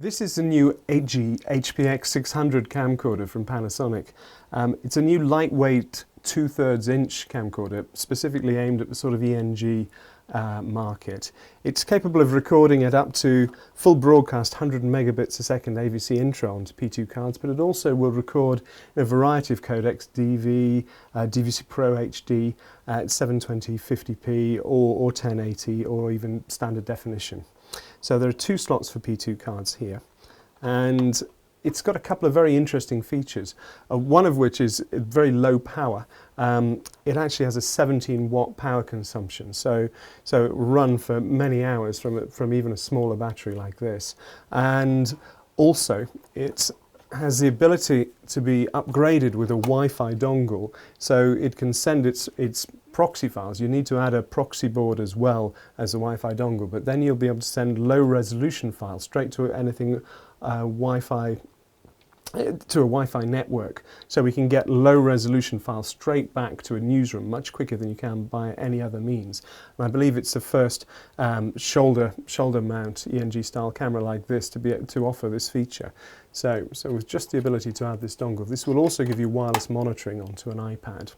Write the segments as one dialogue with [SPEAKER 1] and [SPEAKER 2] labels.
[SPEAKER 1] This is the new AG HPX 600 camcorder from Panasonic. It's a new lightweight 2/3 inch camcorder specifically aimed at the sort of ENG market. It's capable of recording at up to full broadcast 100 megabits a second AVC intro onto P2 cards, but it also will record in a variety of codecs, DV, DVC Pro HD, at 720 50p or 1080 or even standard definition. So there are two slots for P2 cards here, and it's got a couple of very interesting features, one of which is very low power. It actually has a 17-watt power consumption, so it will run for many hours from even a smaller battery like this. And also it has the ability to be upgraded with a Wi-Fi dongle, so it can send its proxy files. You need to add a proxy board as well as a Wi-Fi dongle, but then you'll be able to send low resolution files straight to anything Wi-Fi, to a Wi-Fi network, so we can get low resolution files straight back to a newsroom much quicker than you can by any other means. And I believe it's the first shoulder mount ENG style camera like this to be able to offer this feature. So with just the ability to add this dongle, this will also give you wireless monitoring onto an iPad.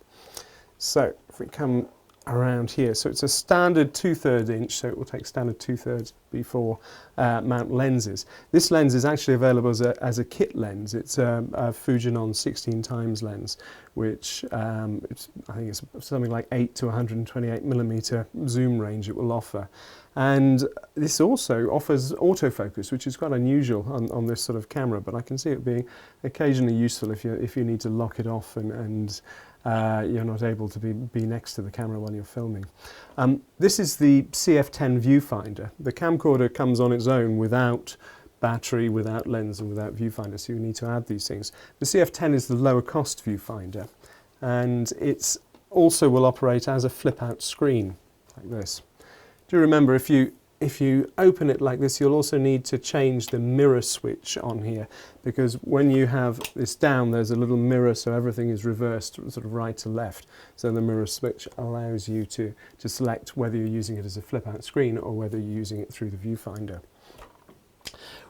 [SPEAKER 1] So if we come around here, so it's a standard 2/3 inch, so it will take standard 2/3 before mount lenses. This lens is actually available as a kit lens. It's a Fujinon 16 times lens, which I think it's something like 8 to 128 millimeter zoom range it will offer. And this also offers autofocus, which is quite unusual on this sort of camera, but I can see it being occasionally useful if you need to lock it off and you're not able to be next to the camera while you're filming. This is the CF10 viewfinder. The camcorder comes on its own without battery, without lens and without viewfinder, so you need to add these things. The CF10 is the lower cost viewfinder, and it also will operate as a flip out screen like this. Do remember, if you open it like this, you'll also need to change the mirror switch on here, because when you have this down, there's a little mirror, so everything is reversed sort of right to left. So the mirror switch allows you to select whether you're using it as a flip out screen or whether you're using it through the viewfinder.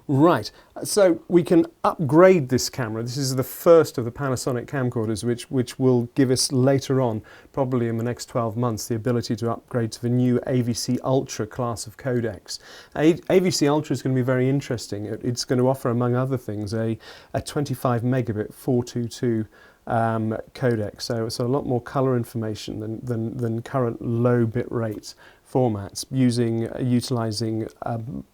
[SPEAKER 1] Right, so we can upgrade this camera. This is the first of the Panasonic camcorders which will give us later on, probably in the next 12 months, the ability to upgrade to the new AVC Ultra class of codecs. AVC Ultra is going to be very interesting. It's going to offer, among other things, a 25 megabit 422 codec, so it's a lot more colour information than current low bit rate formats, utilising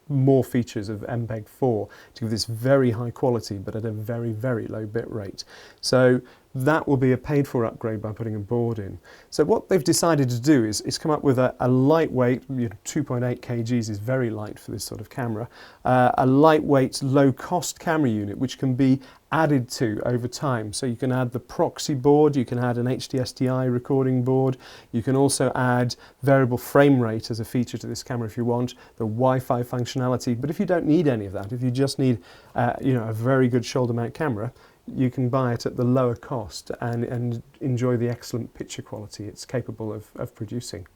[SPEAKER 1] more features of MPEG-4 to give this very high quality but at a very, very low bit rate. So that will be a paid for upgrade by putting a board in. So what they've decided to do is come up with a lightweight, 2.8 kgs is very light for this sort of camera, a lightweight low cost camera unit which can be added to over time. So you can add the proxy board, you can add an HDSDI recording board, you can also add variable frame rate as a feature to this camera if you want, the Wi-Fi functionality, but if you don't need any of that, if you just need a very good shoulder mount camera, you can buy it at the lower cost and enjoy the excellent picture quality it's capable of producing.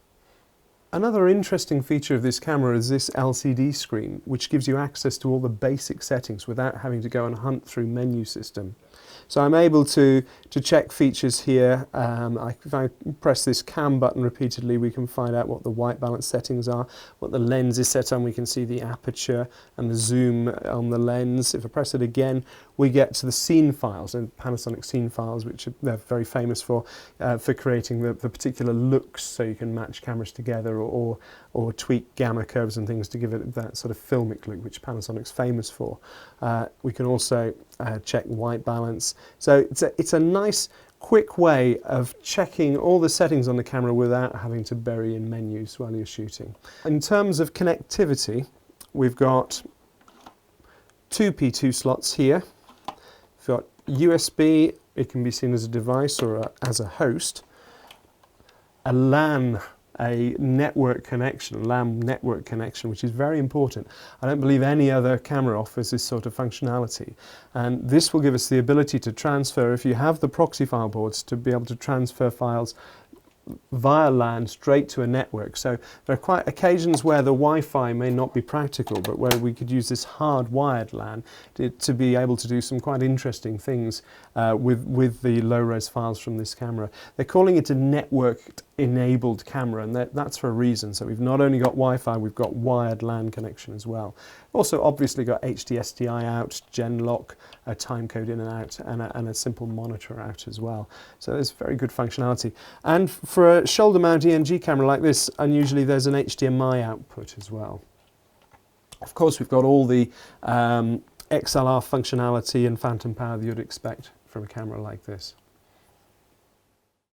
[SPEAKER 1] Another interesting feature of this camera is this LCD screen, which gives you access to all the basic settings without having to go and hunt through menu system. So I'm able to check features here. If I press this cam button repeatedly, we can find out what the white balance settings are, what the lens is set on. We can see the aperture and the zoom on the lens. If I press it again, we get to the scene files, and Panasonic scene files, which they're very famous for creating the particular looks, so you can match cameras together or tweak gamma curves and things to give it that sort of filmic look, which Panasonic's famous for. We can also check white balance. So it's a nice quick way of checking all the settings on the camera without having to bury in menus while you're shooting. In terms of connectivity, we've got two P2 slots here. We've got USB, it can be seen as a device or as a host, a LAN, a network connection, LAN network connection, which is very important. I don't believe any other camera offers this sort of functionality. And this will give us the ability to transfer, if you have the proxy file boards, to be able to transfer files via LAN straight to a network. So there are quite occasions where the Wi-Fi may not be practical, but where we could use this hardwired LAN to be able to do some quite interesting things with the low-res files from this camera. They're calling it a network-enabled camera, and that's for a reason. So we've not only got Wi-Fi, we've got wired LAN connection as well. Also, obviously, got HDSDI out, Genlock, a timecode in and out, and a simple monitor out as well. So there's very good functionality. And for a shoulder mount ENG camera like this, unusually there's an HDMI output as well. Of course, we've got all the XLR functionality and phantom power that you'd expect from a camera like this.